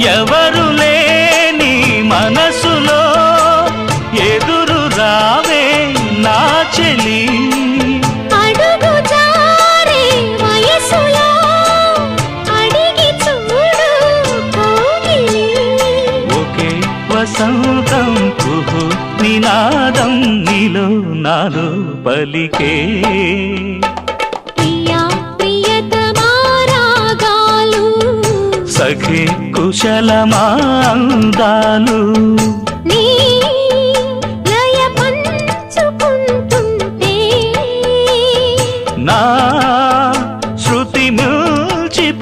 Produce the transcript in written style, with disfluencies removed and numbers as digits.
ఎవరు లేని మనసులో ఎదురు రావే నా చెలి అడుగు జారే వయసులో అడిగి చూడు కోగిలి ఒకే వసంతం కుహు నినాదం నీలో నాలో పలికే ప్రియా ప్రియతమా రాగాలు సఖి కుశలమాందాలు నీ లయ పంచుకుంటుంటే నా శృతి మిల్చిపోతుంటే